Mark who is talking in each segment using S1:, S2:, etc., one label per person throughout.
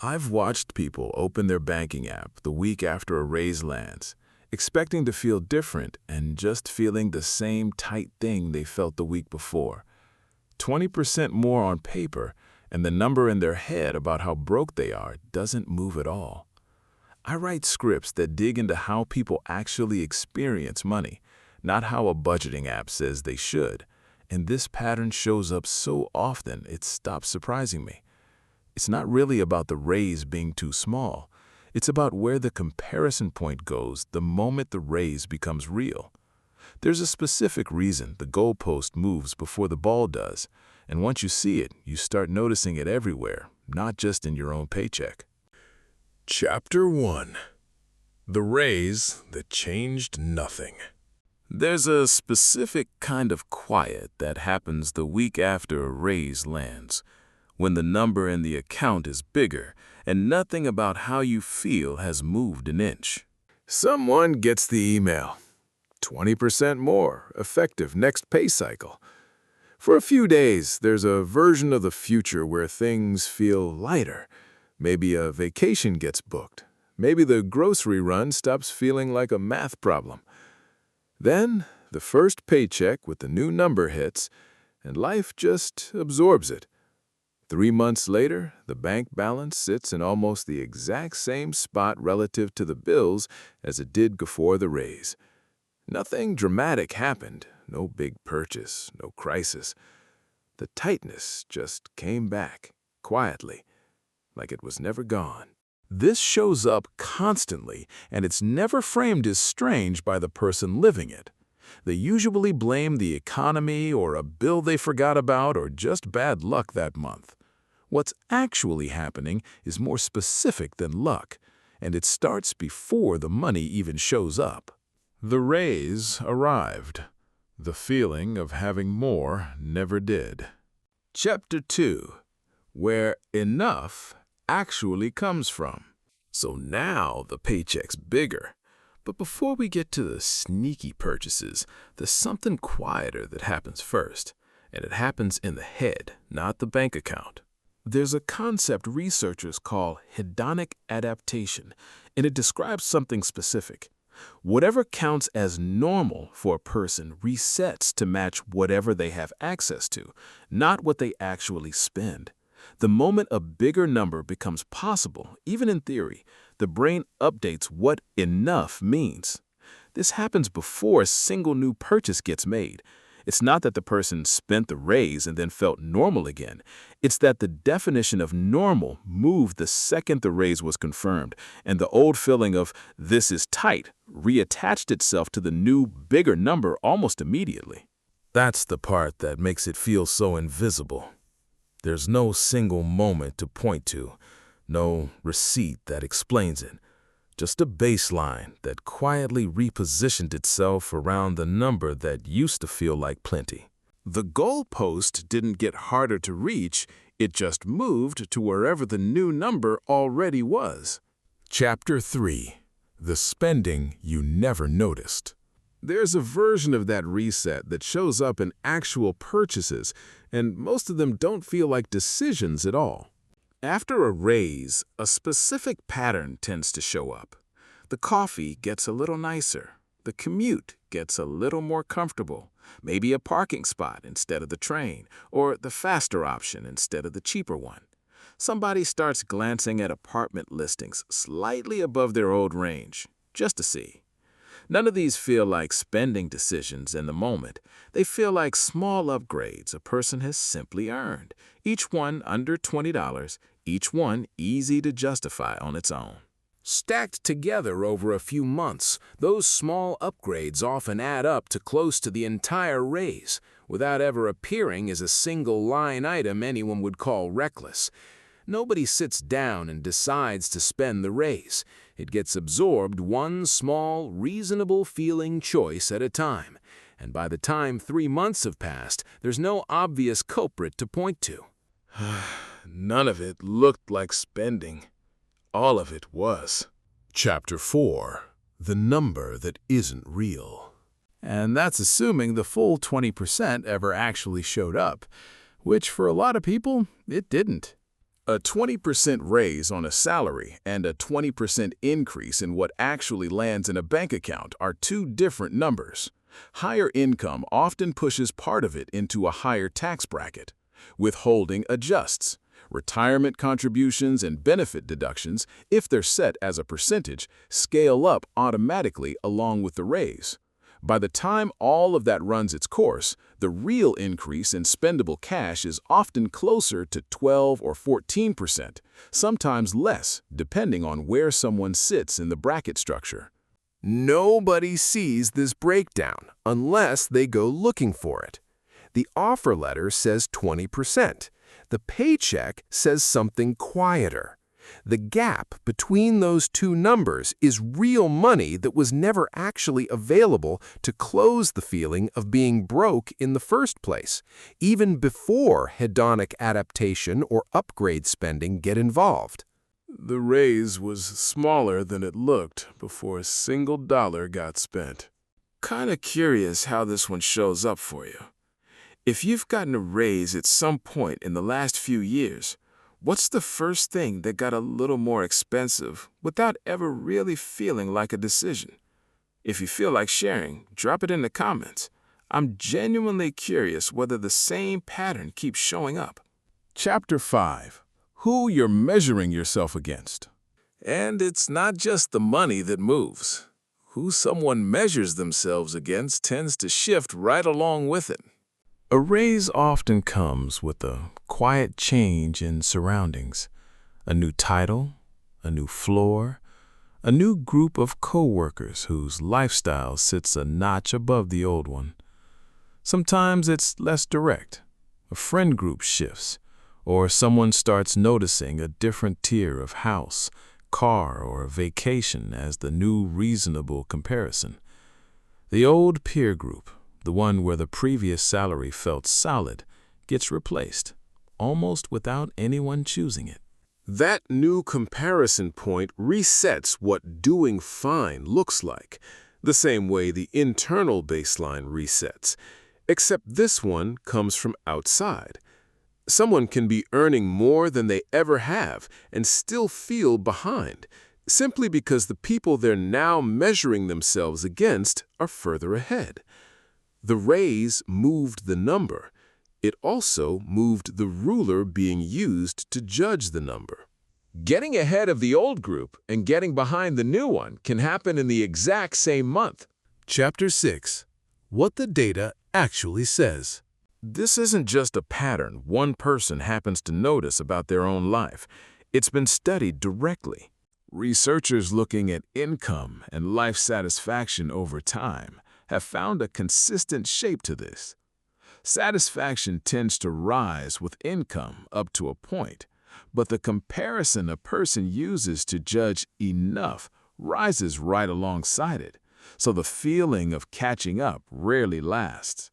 S1: I've watched people open their banking app the week after a raise lands, expecting to feel different and just feeling the same tight thing they felt the week before. 20% more on paper, and the number in their head about how broke they are doesn't move at all. I write scripts that dig into how people actually experience money, not how a budgeting app says they should, and this pattern shows up so often it stops surprising me. It's not really about the raise being too small. It's about where the comparison point goes the moment the raise becomes real. There's a specific reason the goalpost moves before the ball does, and once you see it, you start noticing it everywhere, not just in your own paycheck.
S2: Chapter 1. The Raise That Changed Nothing.
S1: There's a specific kind of quiet that happens the week after a raise lands, when the number in the account is bigger and nothing about how you feel has moved an inch.
S2: Someone gets the email. 20% more, effective next pay cycle. For a few days, there's a version of the future where things feel lighter. Maybe a vacation gets booked. Maybe the grocery run stops feeling like a math problem. Then, the first paycheck with the new number hits, and life just absorbs it. 3 months later, the bank balance sits in almost the exact same spot relative to the bills as it did before the raise. Nothing dramatic happened, no big purchase, no crisis. The tightness just came back, quietly, like it was never gone.
S1: This shows up constantly, and it's never framed as strange by the person living it. They usually blame the economy or a bill they forgot about or just bad luck that month. What's actually happening is more specific than luck, and it starts before the money even shows up. The raise arrived. The feeling of having more never did. Chapter 2. Where enough actually comes from. So now the paycheck's bigger. But before we get to the sneaky purchases, there's something quieter that happens first, and it happens in the head, not the bank account. There's a concept researchers call hedonic adaptation, and it describes something specific. Whatever counts as normal for a person resets to match whatever they have access to, not what they actually spend. The moment a bigger number becomes possible, even in theory, the brain updates what enough means. This happens before a single new purchase gets made. It's not that the person spent the raise and then felt normal again. It's that the definition of normal moved the second the raise was confirmed, and the old feeling of "this is tight" reattached itself to the new, bigger number almost immediately. That's the part that makes it feel so invisible. There's no single moment to point to, no receipt that explains it. Just a baseline that quietly repositioned itself around the number that used to feel like plenty. The goalpost didn't get harder to reach, it just moved to wherever the new number already was.
S2: Chapter 3. The Spending You Never Noticed.
S1: There's a version of that reset that shows up in actual purchases, and most of them don't feel like decisions at all. After a raise, a specific pattern tends to show up. The coffee gets a little nicer. The commute gets a little more comfortable. Maybe a parking spot instead of the train, or the faster option instead of the cheaper one. Somebody starts glancing at apartment listings slightly above their old range, just to see. None of these feel like spending decisions in the moment. They feel like small upgrades a person has simply earned, each one under $20, each one easy to justify on its own. Stacked together over a few months, those small upgrades often add up to close to the entire raise, without ever appearing as a single line item anyone would call reckless. Nobody sits down and decides to spend the raise. It gets absorbed one small, reasonable-feeling choice at a time, and by the time 3 months have passed, there's no obvious culprit to point to.
S2: None of it looked like spending. All of it was. Chapter 4. The Number That Isn't Real.
S1: And that's assuming the full 20% ever actually showed up, which for a lot of people, it didn't. A 20% raise on a salary and a 20% increase in what actually lands in a bank account are two different numbers. Higher income often pushes part of it into a higher tax bracket. Withholding adjusts. Retirement contributions and benefit deductions, if they're set as a percentage, scale up automatically along with the raise. By the time all of that runs its course, the real increase in spendable cash is often closer to 12 or 14%, sometimes less, depending on where someone sits in the bracket structure.
S2: Nobody sees this breakdown unless they go looking for it. The offer letter says 20%. The paycheck says something quieter. The gap between those two numbers is real money that was never actually available to close the feeling of being broke in the first place, even before hedonic adaptation or upgrade spending get involved.
S1: The raise was smaller than it looked before a single dollar got spent. Kinda curious how this one shows up for you. If you've gotten a raise at some point in the last few years, what's the first thing that got a little more expensive without ever really feeling like a decision? If you feel like sharing, drop it in the comments. I'm genuinely curious whether the same pattern keeps showing up. Chapter 5. Who you're measuring yourself against. And it's not just the money that moves. Who someone measures themselves against tends to shift right along with it. A raise often comes with a quiet change in surroundings. A new title, a new floor, a new group of co-workers whose lifestyle sits a notch above the old one. Sometimes it's less direct. A friend group shifts, or someone starts noticing a different tier of house, car, or vacation as the new reasonable comparison. The old peer group, the one where the previous salary felt solid, gets replaced, almost without anyone choosing it.
S2: That new comparison point resets what doing fine looks like, the same way the internal baseline resets, except this one comes from outside. Someone can be earning more than they ever have and still feel behind, simply because the people they're now measuring themselves against are further ahead. The raise moved the number. It also moved the ruler being used to judge the number. Getting ahead of the old group and getting behind the new one can happen in the exact same month. Chapter 6. What the data actually says. This isn't just a pattern one person happens to notice about their own life. It's been studied directly. Researchers looking at income and life satisfaction over time have found a consistent shape to this. Satisfaction tends to rise with income up to a point, but the comparison a person uses to judge enough rises right alongside it, so the feeling of catching up rarely lasts.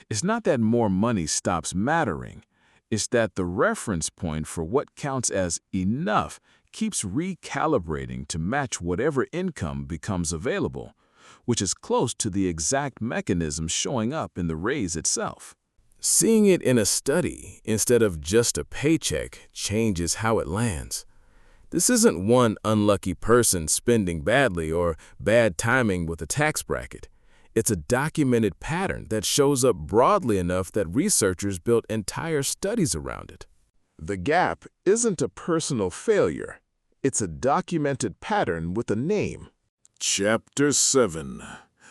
S2: It's not that more money stops mattering, it's that the reference point for what counts as enough keeps recalibrating to match whatever income becomes available, which is close to the exact mechanism showing up in the raise itself. Seeing it in a study instead of just a paycheck changes how it lands. This isn't one unlucky person spending badly or bad timing with a tax bracket. It's a documented pattern that shows up broadly enough that researchers built entire studies around it. The gap isn't a personal failure. It's a documented pattern with a name. Chapter 7.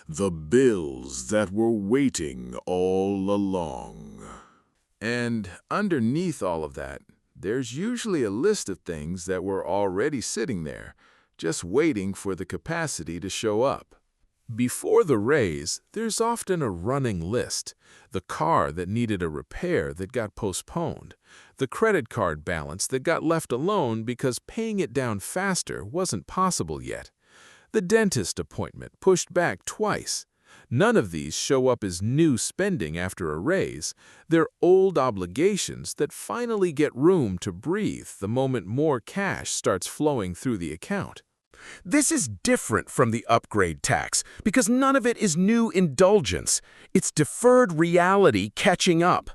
S2: The Bills That Were Waiting All Along. And underneath all of that, there's usually a list of things that were already sitting there, just waiting for the capacity to show up. Before the raise, there's often a running list. The car that needed a repair that got postponed. The credit card balance that got left alone because paying it down faster wasn't possible yet. The dentist appointment pushed back twice. None of these show up as new spending after a raise. They're old obligations that finally get room to breathe the moment more cash starts flowing through the account. This is different from the upgrade tax because none of it is new indulgence. It's deferred reality catching up.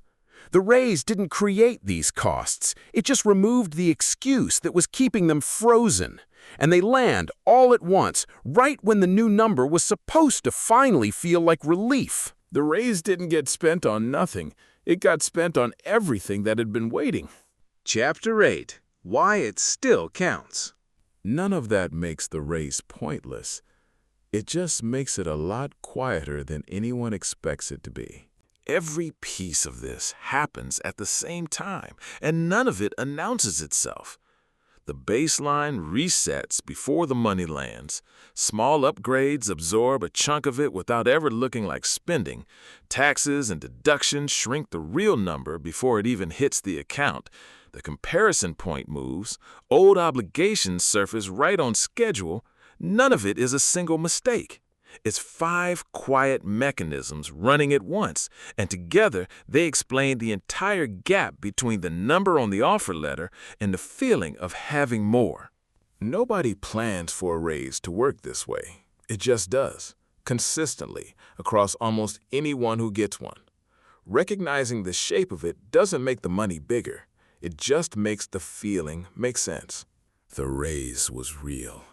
S3: The raise didn't create these costs. It just removed the excuse that was keeping them frozen. And they land all at once, right when the new number was supposed to finally feel like relief.
S1: The raise didn't get spent on nothing. It got spent on everything that had been waiting.
S4: Chapter 8. Why it still counts.
S1: None of that makes the raise pointless. It just makes it a lot quieter than anyone expects it to be.
S2: Every piece of this happens at the same time, and none of it announces itself. The baseline resets before the money lands. Small upgrades absorb a chunk of it without ever looking like spending. Taxes and deductions shrink the real number before it even hits the account. The comparison point moves. Old obligations surface right on schedule. None of it is a single mistake. It's 5 quiet mechanisms running at once, and together they explain the entire gap between the number on the offer letter and the feeling of having more.
S1: Nobody plans for a raise to work this way. It just does, consistently, across almost anyone who gets one. Recognizing the shape of it doesn't make the money bigger. It just makes the feeling make sense. The raise was real.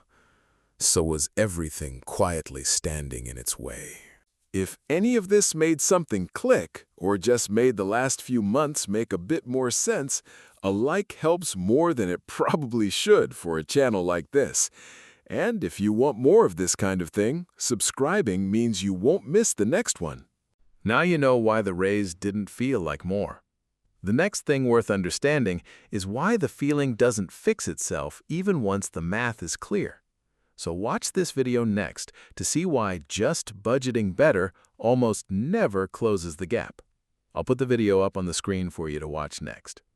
S1: So was everything quietly standing in its way. If any of this made something click, or just made the last few months make a bit more sense, a like helps more than it probably should for a channel like this. And if you want more of this kind of thing, subscribing means you won't miss the next one. Now you know why the raise didn't feel like more. The next thing worth understanding is why the feeling doesn't fix itself even once the math is clear. So watch this video next to see why just budgeting better almost never closes the gap. I'll put the video up on the screen for you to watch next.